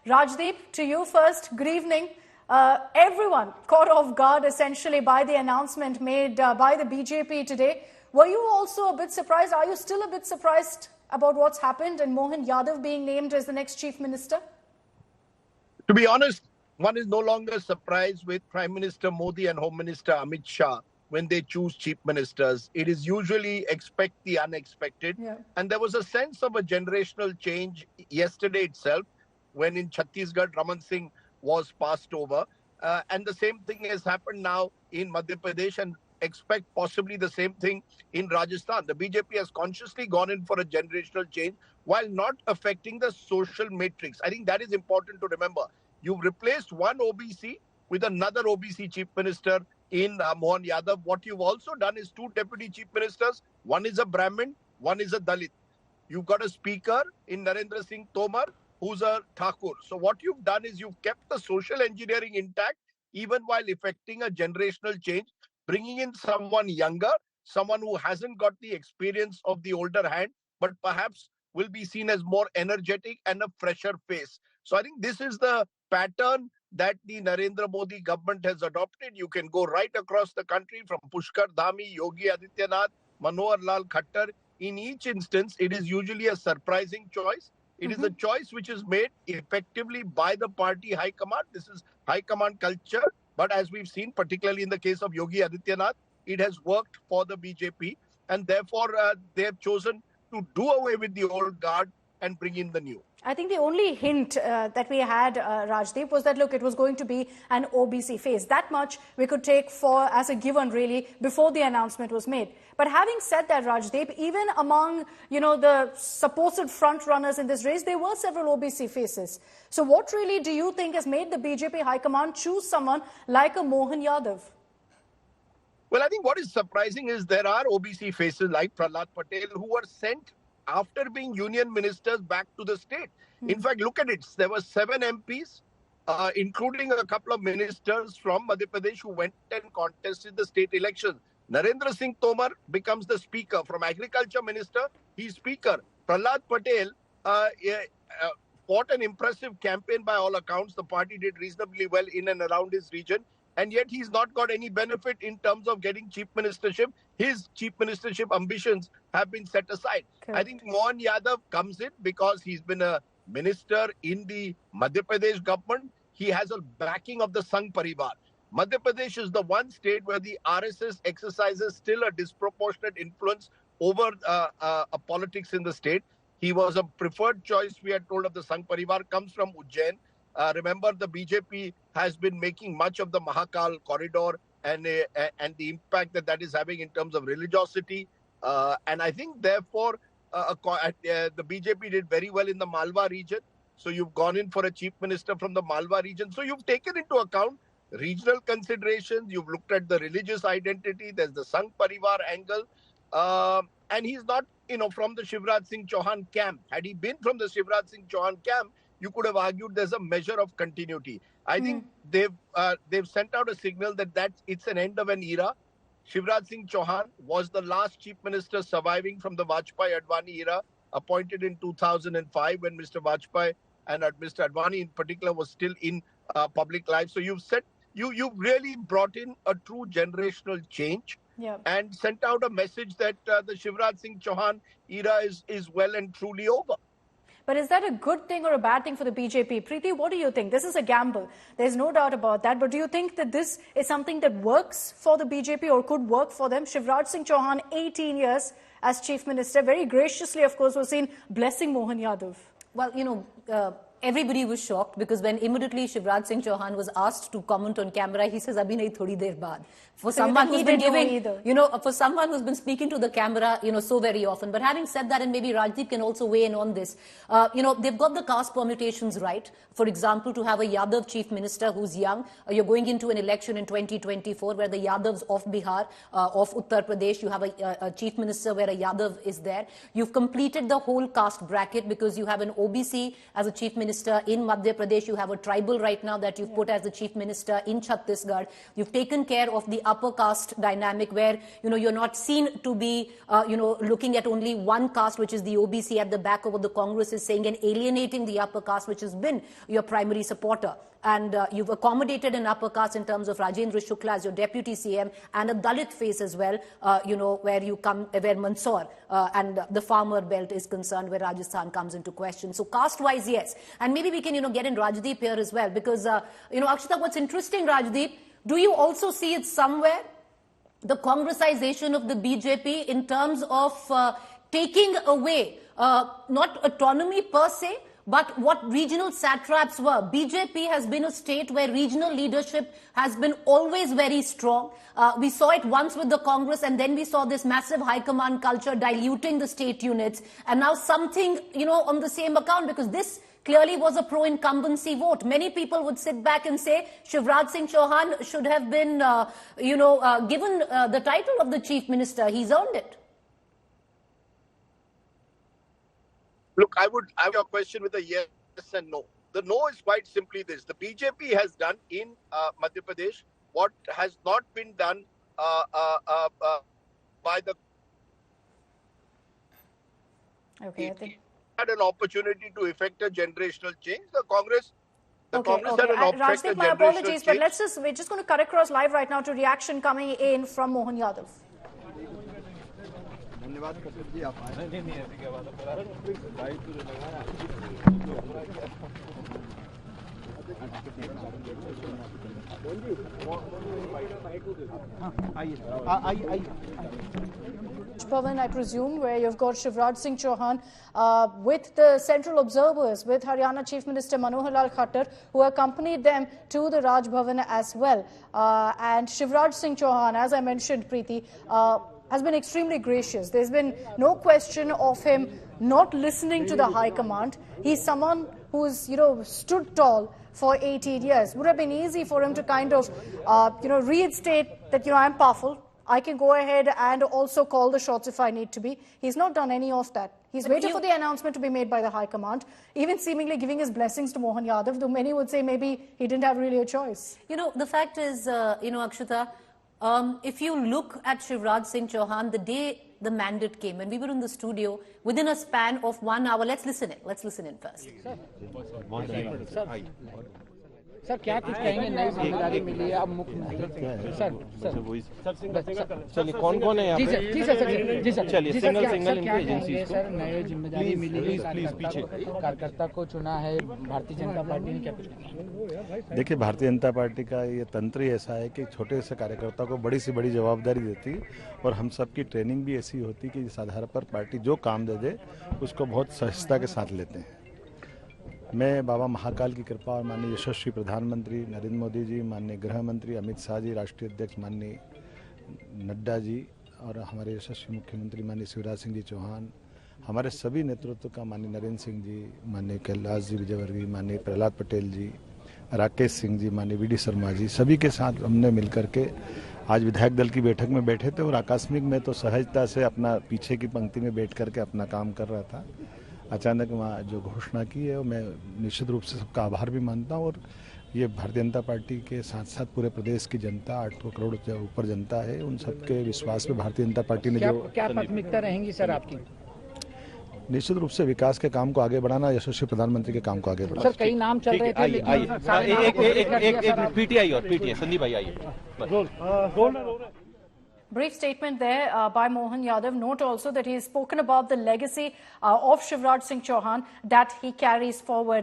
Rajdeep, to you first. Good evening. Everyone caught off guard essentially by the announcement made by the BJP today. Were you also a bit surprised? Are you still a bit surprised about what's happened and Mohan Yadav being named as the next chief minister? To be honest, one is no longer surprised with Prime Minister Modi and Home Minister Amit Shah when they choose chief ministers. It is usually expect the unexpected. Yeah. And there was a sense of a generational change yesterday itself when in Chhattisgarh, Raman Singh was passed over. And the same thing has happened now in Madhya Pradesh, and expect possibly the same thing in Rajasthan. The BJP has consciously gone in for a generational change while not affecting the social matrix. I think that is important to remember. You've replaced one OBC with another OBC chief minister in Mohan Yadav. What you've also done is two deputy chief ministers. One is a Brahmin, one is a Dalit. You've got a speaker in Narendra Singh Tomar, who's a Thakur. So what you've done is you've kept the social engineering intact, even while effecting a generational change, bringing in someone younger, someone who hasn't got the experience of the older hand, but perhaps will be seen as more energetic and a fresher face. So I think this is the pattern that the Narendra Modi government has adopted. You can go right across the country from Pushkar Dhami, Yogi Adityanath, Manohar Lal Khattar. In each instance, it is usually a surprising choice. It is a choice which is made effectively by the party high command. This is high command culture. But as we've seen, particularly in the case of Yogi Adityanath, it has worked for the BJP. And therefore, they have chosen to do away with the old guard and bring in the new. I think the only hint that we had, Rajdeep, was that, look, it was going to be an OBC phase. That much we could take for as a given, really, before the announcement was made. But having said that, Rajdeep, even among, the supposed front runners in this race, there were several OBC faces. So what really do you think has made the BJP High Command choose someone like a Mohan Yadav? Well, I think what is surprising is there are OBC faces like Prahlad Patel who were sent after being union ministers back to the state. In fact, look at it. There were 7 MPs, including a couple of ministers from Madhya Pradesh who went and contested the state elections. Narendra Singh Tomar becomes the speaker. From agriculture minister, he's speaker. Prahlad Patel fought an impressive campaign by all accounts. The party did reasonably well in and around his region. And yet he's not got any benefit in terms of getting chief ministership. His chief ministership ambitions have been set aside. Correct. I think Mohan Yadav comes in because he's been a minister in the Madhya Pradesh government. He has a backing of the Sangh Parivar. Madhya Pradesh is the one state where the RSS exercises still a disproportionate influence over politics in the state. He was a preferred choice, we are told, of the Sangh Parivar, comes from Ujjain. Remember, the BJP has been making much of the Mahakal corridor and the impact that is having in terms of religiosity. And I think, therefore, the BJP did very well in the Malwa region. So you've gone in for a chief minister from the Malwa region. So you've taken into account regional considerations. You've looked at the religious identity. There's the Sangh Parivar angle. And he's not, from the Shivraj Singh Chouhan camp. Had he been from the Shivraj Singh Chouhan camp, you could have argued there's a measure of continuity. I think they've sent out a signal that it's an end of an era. Shivraj Singh Chouhan was the last chief minister surviving from the Vajpayee-Advani era, appointed in 2005 when Mr. Vajpayee and Mr. Advani in particular was still in public life. So you've really brought in a true generational change and sent out a message that the Shivraj Singh Chouhan era is well and truly over. But is that a good thing or a bad thing for the BJP? Preeti, what do you think? This is a gamble. There's no doubt about that. But do you think that this is something that works for the BJP or could work for them? Shivraj Singh Chouhan, 18 years as chief minister, very graciously, of course, was seen blessing Mohan Yadav. Well, everybody was shocked because when immediately Shivraj Singh Chouhan was asked to comment on camera, he says, "Abhi nahi, thodi der baad." For someone who's been giving, for someone who's been speaking to the camera, so very often. But having said that, and maybe Rajdeep can also weigh in on this, they've got the caste permutations right. For example, to have a Yadav chief minister who's young, you're going into an election in 2024 where the Yadavs of Bihar, of Uttar Pradesh, you have a chief minister where a Yadav is there. You've completed the whole caste bracket because you have an OBC as a chief minister minister in Madhya Pradesh. You have a tribal right now that you've put as the chief minister in Chhattisgarh. You've taken care of the upper caste dynamic where, you're not seen to be, looking at only one caste, which is the OBC at the back of what the Congress is saying, and alienating the upper caste, which has been your primary supporter. And you've accommodated an upper caste in terms of Rajendra Shukla as your deputy CM and a Dalit face as well, where Mansoor and the farmer belt is concerned, where Rajasthan comes into question. So caste-wise, yes. And maybe we can, get in Rajdeep here as well, because, Akshita, what's interesting, Rajdeep, do you also see it somewhere, the Congressization of the BJP in terms of taking away, not autonomy per se, but what regional satraps were? BJP has been a state where regional leadership has been always very strong. We saw it once with the Congress, and then we saw this massive high command culture diluting the state units. And now something, on the same account, because this clearly was a pro-incumbency vote. Many people would sit back and say Shivraj Singh Chouhan should have been, given the title of the chief minister. He's earned it. Look, I would have your question with a yes and no. The no is quite simply this. The BJP has done in Madhya Pradesh what has not been done by the... Okay, I think... had an opportunity to effect a generational change. The Congress had an Rajdeep, my apologies, but we're just going to cut across live right now to reaction coming in from Mohan Yadav. Bhavan, I presume, where you've got Shivraj Singh Chouhan with the central observers, with Haryana Chief Minister Manohar Lal Khattar, who accompanied them to the Raj Bhavan as well. And Shivraj Singh Chouhan, as I mentioned, Preeti, has been extremely gracious. There's been no question of him not listening to the High Command. He's someone who's, stood tall for 18 years. Would have been easy for him to kind of, reinstate that, I'm powerful. I can go ahead and also call the shots if I need to be. He's not done any of that. He's waited for the announcement to be made by the High Command, even seemingly giving his blessings to Mohan Yadav, though many would say maybe he didn't have really a choice. The fact is, Akshita, if you look at Shivraj Singh Chouhan, the day the mandate came, when we were in the studio, within a span of 1 hour, let's listen in first. Sir क्या कुछ कहेंगे नई जिम्मेदारी मिली है अब मुख्यमंत्री sir चलिए कौन है यहाँ पे जी सर चलिए सिंगल इनकी एजेंसी सर नई जिम्मेदारी मिली है कार्यकर्ता को चुना है भारतीय जनता पार्टी ने क्या कुछ देखिए भारतीय जनता पार्टी का ये तंत्र ही ऐसा है कि छोटे से कार्यकर्ता को बड़ी से बड़ी जवाबदारी देती और हम सबकी ट्रेनिंग भी ऐसी होती कि इस आधार पर पार्टी जो काम दे दे उसको बहुत सहजता के साथ लेते हैं। मैं बाबा महाकाल की कृपा और माननीय यशस्वी प्रधानमंत्री नरेंद्र मोदी जी, माननीय गृह मंत्री अमित शाह जी, राष्ट्रीय अध्यक्ष माननीय नड्डा जी और हमारे यशस्वी मुख्यमंत्री माननीय शिवराज सिंह जी चौहान, हमारे सभी नेतृत्व का माननीय नरेंद्र सिंह जी, माननीय कैलाश जी विजयवर्गीय, माननीय प्रहलाद पटेल जी, राकेश सिंह जी, माननीय वी.डी. शर्मा जी, सभी के साथ हमने मिलकर के आज विधायक दल की बैठक में बैठे थे और आकस्मिक में तो सहजता से अपना पीछे की पंक्ति में बैठ करके अपना काम कर रहा था। अचानक वहाँ जो घोषणा की है मैं निश्चित रूप से सबका आभार भी मानता हूँ और ये भारतीय जनता पार्टी के साथ साथ पूरे प्रदेश की जनता 8 करोड़ से ऊपर जनता है, उन सबके विश्वास पे भारतीय जनता पार्टी ने क्या प्राथमिकता रहेंगी सर आपकी? निश्चित रूप से विकास के काम को आगे बढ़ाना, यशस्वी प्रधानमंत्री के काम को आगे बढ़ाना। सर कई नाम चल रहे थे, एक पीटीआई संदीप भाई आइए। Brief statement there by Mohan Yadav. Note also that he has spoken about the legacy of Shivraj Singh Chouhan that he carries forward.